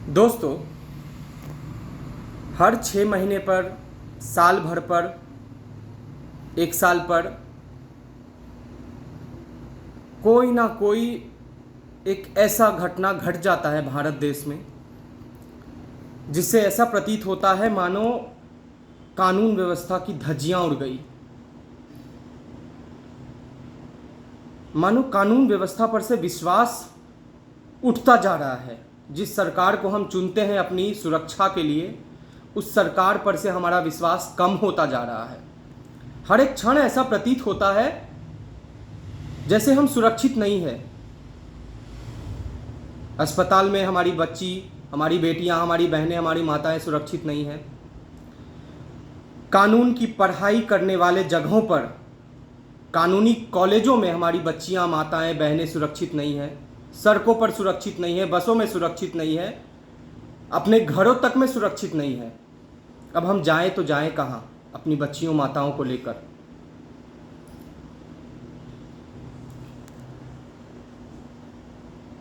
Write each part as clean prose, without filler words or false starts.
दोस्तों, हर 6 महीने पर, साल भर पर, 1 साल पर कोई ना कोई एक ऐसा घटना घट जाता है भारत देश में जिससे ऐसा प्रतीत होता है मानो कानून व्यवस्था की धज्जियां उड़ गई। मानो कानून व्यवस्था पर से विश्वास उठता जा रहा है। जिस सरकार को हम चुनते हैं अपनी सुरक्षा के लिए, उस सरकार पर से हमारा विश्वास कम होता जा रहा है। हर एक क्षण ऐसा प्रतीत होता है जैसे हम सुरक्षित नहीं है। अस्पताल में हमारी बच्ची, हमारी बेटियां, हमारी बहनें, हमारी माताएं सुरक्षित नहीं हैं। कानून की पढ़ाई करने वाले जगहों पर, कानूनी कॉलेजों में हमारी बच्चियां, माताएं, बहनें सुरक्षित नहीं हैं। सड़कों पर सुरक्षित नहीं है, बसों में सुरक्षित नहीं है, अपने घरों तक में सुरक्षित नहीं है। अब हम जाएं तो जाएं कहां अपनी बच्चियों, माताओं को लेकर।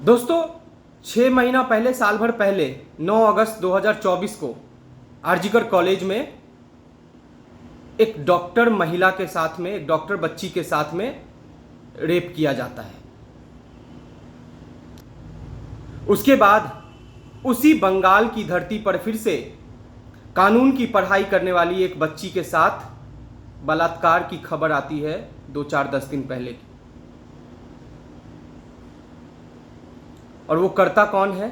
दोस्तों, 6 महीना पहले, साल भर पहले, 9 अगस्त 2024 को आरजीकर कॉलेज में एक डॉक्टर महिला के साथ में, एक डॉक्टर बच्ची के साथ में रेप किया जाता है। उसके बाद उसी बंगाल की धरती पर फिर से कानून की पढ़ाई करने वाली एक बच्ची के साथ बलात्कार की खबर आती है 2-4-10 दिन पहले की। और वो करता कौन है?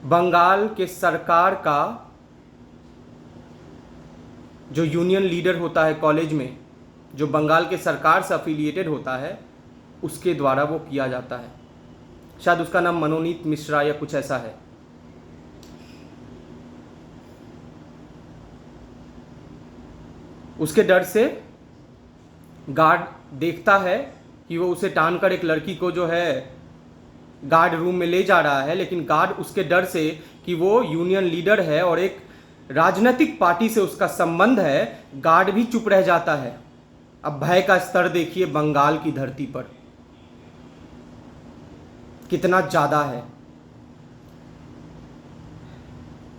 बंगाल के सरकार का जो यूनियन लीडर होता है कॉलेज में, जो बंगाल के सरकार से अफिलिएटेड होता है, उसके द्वारा वो किया जाता है। शायद उसका नाम मनोनीत मिश्रा या कुछ ऐसा है। उसके डर से गार्ड देखता है कि वो उसे टांगकर एक लड़की को जो है गार्ड रूम में ले जा रहा है, लेकिन गार्ड उसके डर से कि वो यूनियन लीडर है और एक राजनीतिक पार्टी से उसका संबंध है, गार्ड भी चुप रह जाता है। अब भय का स्तर देखिए बंगाल की धरती पर कितना ज्यादा है।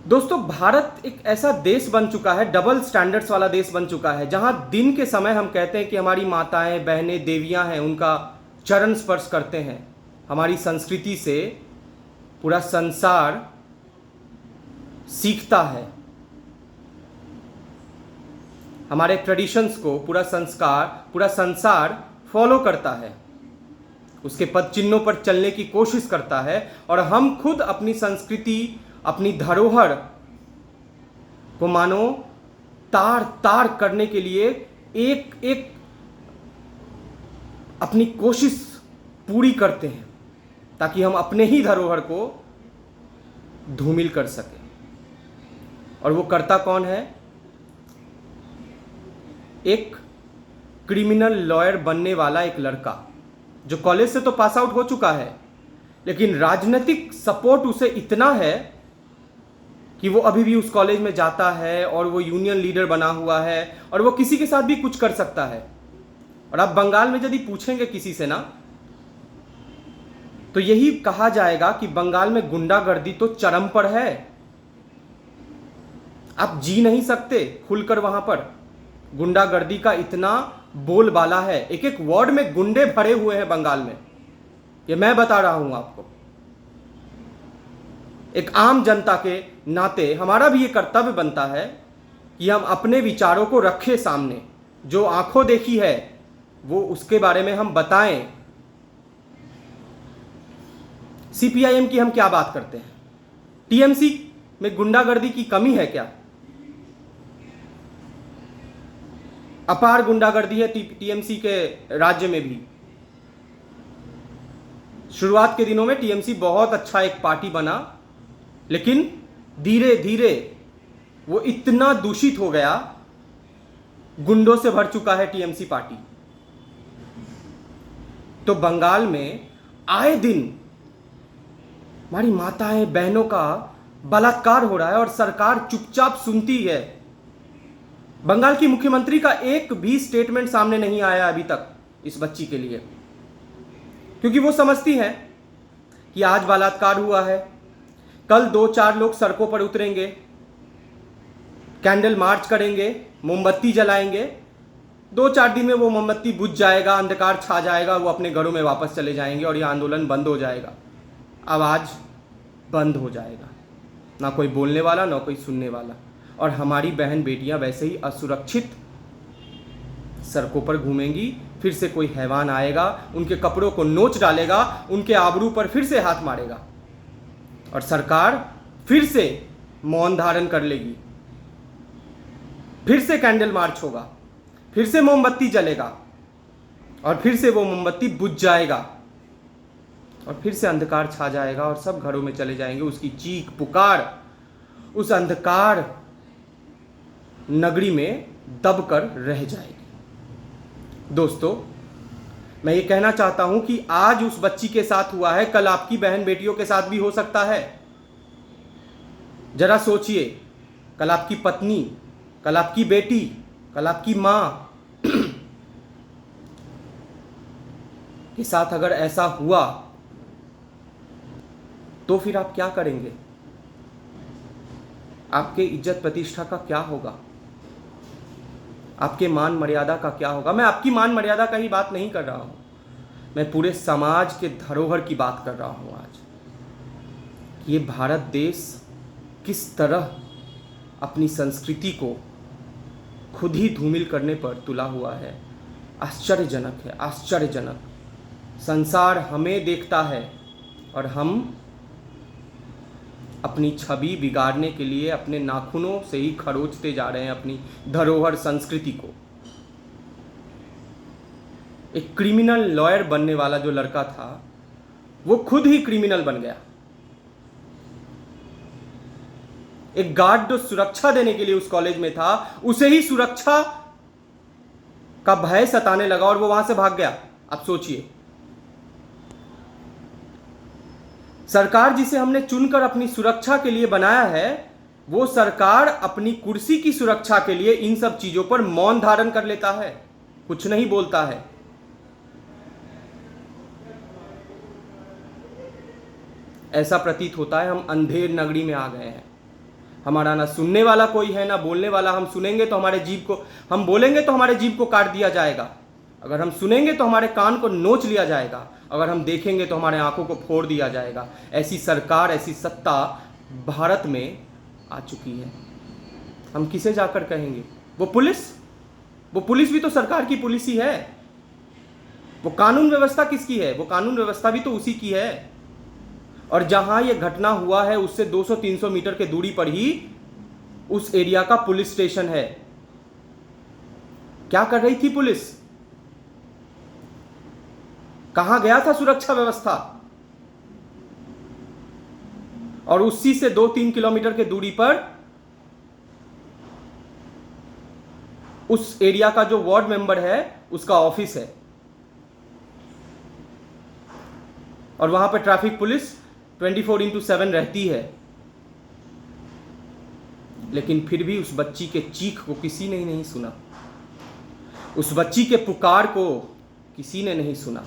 दोस्तों, भारत एक ऐसा देश बन चुका है, डबल स्टैंडर्ड्स वाला देश बन चुका है, जहां दिन के समय हम कहते हैं कि हमारी माताएं, बहनें देवियां हैं, उनका चरण स्पर्श करते हैं। हमारी संस्कृति से पूरा संसार सीखता है, हमारे ट्रेडिशंस को पूरा संसार फॉलो करता है, उसके पद चिन्हों पर चलने की कोशिश करता है। और हम खुद अपनी संस्कृति, अपनी धरोहर को मानो तार तार करने के लिए एक एक अपनी कोशिश पूरी करते हैं ताकि हम अपने ही धरोहर को धूमिल कर सकें। और वो करता कौन है? एक क्रिमिनल लॉयर बनने वाला एक लड़का जो कॉलेज से तो पास आउट हो चुका है, लेकिन राजनीतिक सपोर्ट उसे इतना है कि वो अभी भी उस कॉलेज में जाता है और वो यूनियन लीडर बना हुआ है और वो किसी के साथ भी कुछ कर सकता है। और आप बंगाल में यदि पूछेंगे किसी से ना, तो यही कहा जाएगा कि बंगाल में गुंडागर्दी तो चरम पर है। आप जी नहीं सकते खुलकर वहां पर। गुंडागर्दी का इतना बोलबाला है, एक एक वार्ड में गुंडे भरे हुए हैं बंगाल में। ये मैं बता रहा हूं आपको। एक आम जनता के नाते हमारा भी ये कर्तव्य बनता है कि हम अपने विचारों को रखें सामने, जो आंखों देखी है वो उसके बारे में हम बताएं। सीपीआईएम की हम क्या बात करते हैं? टीएमसी में गुंडागर्दी की कमी है क्या? अपार गुंडागर्दी है टीएमसी के राज्य में भी। शुरुआत के दिनों में टीएमसी बहुत अच्छा एक पार्टी बना, लेकिन धीरे धीरे वो इतना दूषित हो गया, गुंडों से भर चुका है टीएमसी पार्टी। तो बंगाल में आए दिन हमारी माताएं, बहनों का बलात्कार हो रहा है और सरकार चुपचाप सुनती है। बंगाल की मुख्यमंत्री का एक भी स्टेटमेंट सामने नहीं आया अभी तक इस बच्ची के लिए, क्योंकि वो समझती हैं कि आज बलात्कार हुआ है, कल 2-4 लोग सड़कों पर उतरेंगे, कैंडल मार्च करेंगे, मोमबत्ती जलाएंगे। 2-4 दिन में वो मोमबत्ती बुझ जाएगा, अंधकार छा जाएगा, वो अपने घरों में वापस चले जाएंगे और ये आंदोलन बंद हो जाएगा, आवाज़ बंद हो जाएगा। ना कोई बोलने वाला, ना कोई सुनने वाला। और हमारी बहन बेटियां वैसे ही असुरक्षित सड़कों पर घूमेंगी। फिर से कोई हैवान आएगा, उनके कपड़ों को नोच डालेगा, उनके आबरू पर फिर से हाथ मारेगा और सरकार फिर से मौन धारण कर लेगी। फिर से कैंडल मार्च होगा, फिर से मोमबत्ती जलेगा और फिर से वो मोमबत्ती बुझ जाएगा और फिर से अंधकार छा जाएगा और सब घरों में चले जाएंगे। उसकी चीख पुकार उस अंधकार नगरी में दबकर रह जाएगी। दोस्तों, मैं ये कहना चाहता हूं कि आज उस बच्ची के साथ हुआ है, कल आपकी बहन बेटियों के साथ भी हो सकता है। जरा सोचिए, कल आपकी पत्नी, कल आपकी बेटी, कल आपकी मां के साथ अगर ऐसा हुआ तो फिर आप क्या करेंगे? आपके इज्जत प्रतिष्ठा का क्या होगा? आपके मान मर्यादा का क्या होगा? मैं आपकी मान मर्यादा का ही बात नहीं कर रहा हूं, मैं पूरे समाज के धरोहर की बात कर रहा हूं। आज ये भारत देश किस तरह अपनी संस्कृति को खुद ही धूमिल करने पर तुला हुआ है, आश्चर्यजनक है, आश्चर्यजनक। संसार हमें देखता है और हम अपनी छवि बिगाड़ने के लिए अपने नाखूनों से ही खरोचते जा रहे हैं अपनी धरोहर संस्कृति को। एक क्रिमिनल लॉयर बनने वाला जो लड़का था वो खुद ही क्रिमिनल बन गया। एक गार्ड जो सुरक्षा देने के लिए उस कॉलेज में था, उसे ही सुरक्षा का भय सताने लगा और वो वहां से भाग गया। आप सोचिए, सरकार जिसे हमने चुनकर अपनी सुरक्षा के लिए बनाया है, वो सरकार अपनी कुर्सी की सुरक्षा के लिए इन सब चीजों पर मौन धारण कर लेता है, कुछ नहीं बोलता है। ऐसा प्रतीत होता है हम अंधेर नगरी में आ गए हैं। हमारा ना सुनने वाला कोई है, ना बोलने वाला। हम सुनेंगे तो हमारे जीभ को, हम बोलेंगे तो हमारे जीभ को काट दिया जाएगा। अगर हम सुनेंगे तो हमारे कान को नोच लिया जाएगा। अगर हम देखेंगे तो हमारे आंखों को फोड़ दिया जाएगा। ऐसी सरकार, ऐसी सत्ता भारत में आ चुकी है। हम किसे जाकर कहेंगे? वो पुलिस भी तो सरकार की पुलिस ही है। वो कानून व्यवस्था किसकी है? वो कानून व्यवस्था भी तो उसी की है। और जहां ये घटना हुआ है उससे 200-300 मीटर के दूरी पर ही उस एरिया का पुलिस स्टेशन है। क्या कर रही थी पुलिस? कहां गया था सुरक्षा व्यवस्था? और उसी से 2-3 किलोमीटर के दूरी पर उस एरिया का जो वार्ड मेंबर है उसका ऑफिस है और वहां पर ट्रैफिक पुलिस 24/7 रहती है। लेकिन फिर भी उस बच्ची के चीख को किसी ने नहीं सुना, उस बच्ची के पुकार को किसी ने नहीं सुना,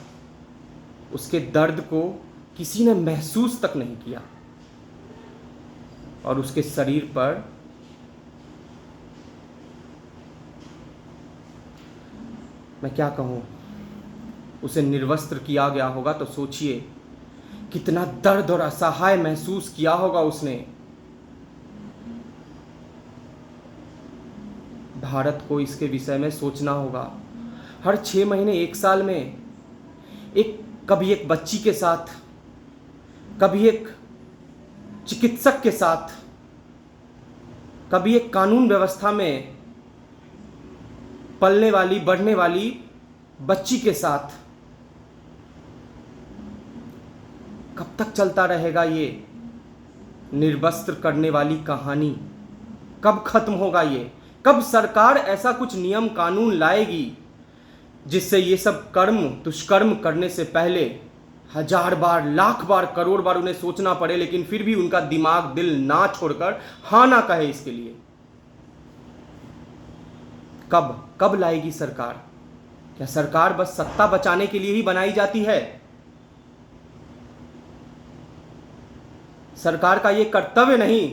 उसके दर्द को किसी ने महसूस तक नहीं किया। और उसके शरीर पर मैं क्या कहूं, उसे निर्वस्त्र किया गया होगा। तो सोचिए कितना दर्द और असहाय महसूस किया होगा उसने। भारत को इसके विषय में सोचना होगा। हर 6 महीने, 1 साल में कभी एक बच्ची के साथ, कभी एक चिकित्सक के साथ, कभी एक कानून व्यवस्था में पलने वाली, बढ़ने वाली बच्ची के साथ कब तक चलता रहेगा ये निर्वस्त्र करने वाली कहानी? कब खत्म होगा ये? कब सरकार ऐसा कुछ नियम कानून लाएगी जिससे ये सब दुष्कर्म करने से पहले 1000 बार, लाख बार, करोड़ बार उन्हें सोचना पड़े, लेकिन फिर भी उनका दिमाग, दिल ना छोड़कर हाँ ना कहे इसके लिए? कब लाएगी सरकार? क्या सरकार बस सत्ता बचाने के लिए ही बनाई जाती है? सरकार का ये कर्तव्य नहीं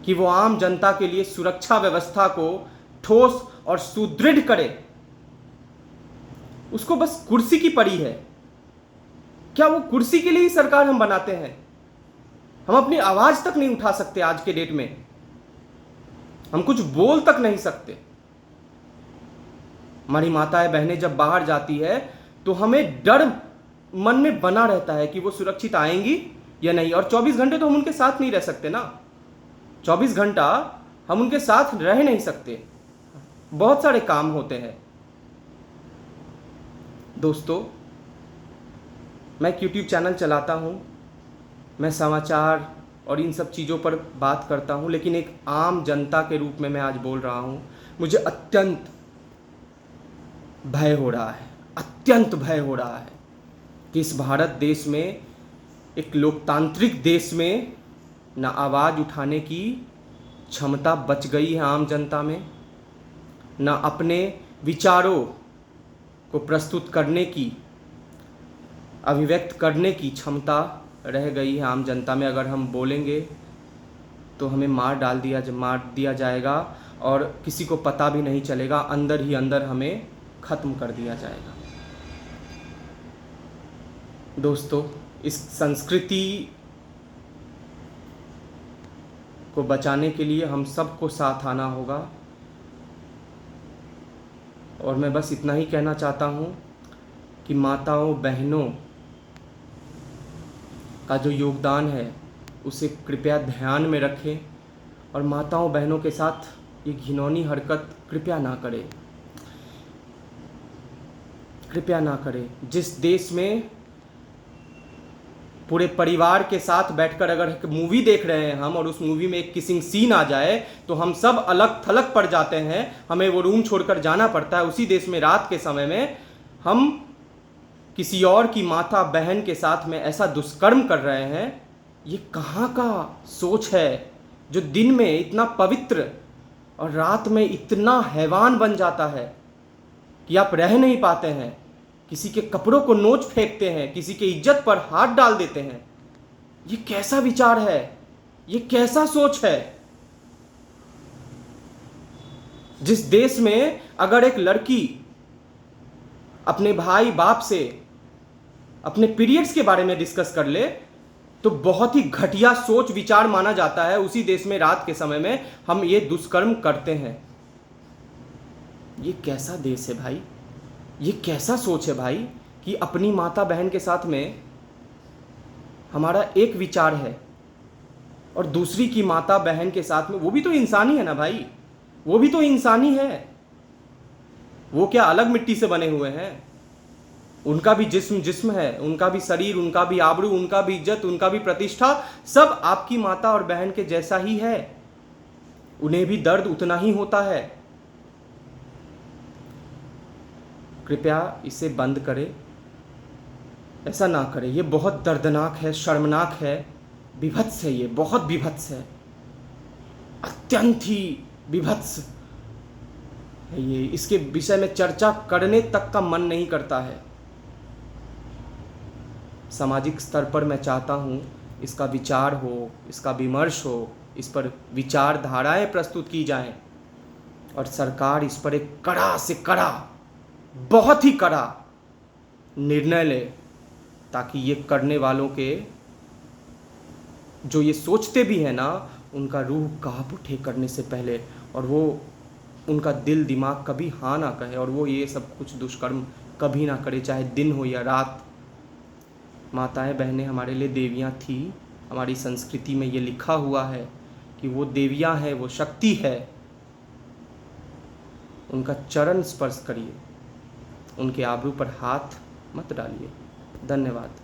कि वो आम जनता के लिए सुरक्षा व्यवस्था को ठोस और सुदृढ़ करे। उसको बस कुर्सी की पड़ी है। क्या वो कुर्सी के लिए ही सरकार हम बनाते हैं? हम अपनी आवाज तक नहीं उठा सकते आज के डेट में, हम कुछ बोल तक नहीं सकते। हमारी माताएं बहनें जब बाहर जाती है तो हमें डर मन में बना रहता है कि वो सुरक्षित आएंगी या नहीं। और 24 घंटे तो हम उनके साथ नहीं रह सकते ना, 24 घंटा हम उनके साथ रह नहीं सकते, बहुत सारे काम होते हैं। दोस्तों, मैं एक यूट्यूब चैनल चलाता हूँ, मैं समाचार और इन सब चीज़ों पर बात करता हूँ, लेकिन एक आम जनता के रूप में मैं आज बोल रहा हूँ। मुझे अत्यंत भय हो रहा है, अत्यंत भय हो रहा है कि इस भारत देश में, एक लोकतांत्रिक देश में, ना आवाज़ उठाने की क्षमता बच गई है आम जनता में, ना अपने विचारों को प्रस्तुत करने की, अभिव्यक्त करने की क्षमता रह गई है आम जनता में। अगर हम बोलेंगे तो हमें मार दिया जाएगा और किसी को पता भी नहीं चलेगा, अंदर ही अंदर हमें ख़त्म कर दिया जाएगा। दोस्तों, इस संस्कृति को बचाने के लिए हम सबको साथ आना होगा। और मैं बस इतना ही कहना चाहता हूँ कि माताओं बहनों का जो योगदान है उसे कृपया ध्यान में रखें, और माताओं बहनों के साथ ये घिनौनी हरकत कृपया ना करें, कृपया ना करें। जिस देश में पूरे परिवार के साथ बैठकर अगर एक मूवी देख रहे हैं हम, और उस मूवी में एक किसिंग सीन आ जाए तो हम सब अलग थलग पड़ जाते हैं, हमें वो रूम छोड़कर जाना पड़ता है। उसी देश में रात के समय में हम किसी और की माता बहन के साथ में ऐसा दुष्कर्म कर रहे हैं। ये कहाँ का सोच है जो दिन में इतना पवित्र और रात में इतना हैवान बन जाता है कि आप रह नहीं पाते हैं, किसी के कपड़ों को नोच फेंकते हैं, किसी के इज्जत पर हाथ डाल देते हैं। ये कैसा विचार है? ये कैसा सोच है? जिस देश में अगर एक लड़की अपने भाई बाप से अपने पीरियड्स के बारे में डिस्कस कर ले तो बहुत ही घटिया सोच विचार माना जाता है, उसी देश में रात के समय में हम ये दुष्कर्म करते हैं। ये कैसा देश है भाई? ये कैसा सोच है भाई कि अपनी माता बहन के साथ में हमारा एक विचार है और दूसरी की माता बहन के साथ में, वो भी तो इंसानी है ना भाई, वो भी तो इंसानी है। वो क्या अलग मिट्टी से बने हुए हैं? उनका भी जिस्म है, उनका भी शरीर, उनका भी आबरू, उनका भी इज्जत, उनका भी प्रतिष्ठा, सब आपकी माता और बहन के जैसा ही है। उन्हें भी दर्द उतना ही होता है। कृपया इसे बंद करें, ऐसा ना करें। ये बहुत दर्दनाक है, शर्मनाक है, विभत्स है, ये बहुत विभत्स है, अत्यंत ही विभत्स है ये। इसके विषय में चर्चा करने तक का मन नहीं करता है। सामाजिक स्तर पर मैं चाहता हूँ इसका विचार हो, इसका विमर्श हो, इस पर विचारधाराएं प्रस्तुत की जाएं और सरकार इस पर एक कड़ा से कड़ा, बहुत ही कड़ा निर्णय ले, ताकि ये करने वालों के, जो ये सोचते भी हैं ना, उनका रूह कांप उठे करने से पहले, और वो उनका दिल दिमाग कभी हाँ ना कहे, और वो ये सब कुछ दुष्कर्म कभी ना करे, चाहे दिन हो या रात। माताएं बहनें हमारे लिए देवियाँ थी। हमारी संस्कृति में ये लिखा हुआ है कि वो देवियाँ हैं, वो शक्ति है। उनका चरण स्पर्श करिए, उनके आबरू पर हाथ मत डालिए। धन्यवाद।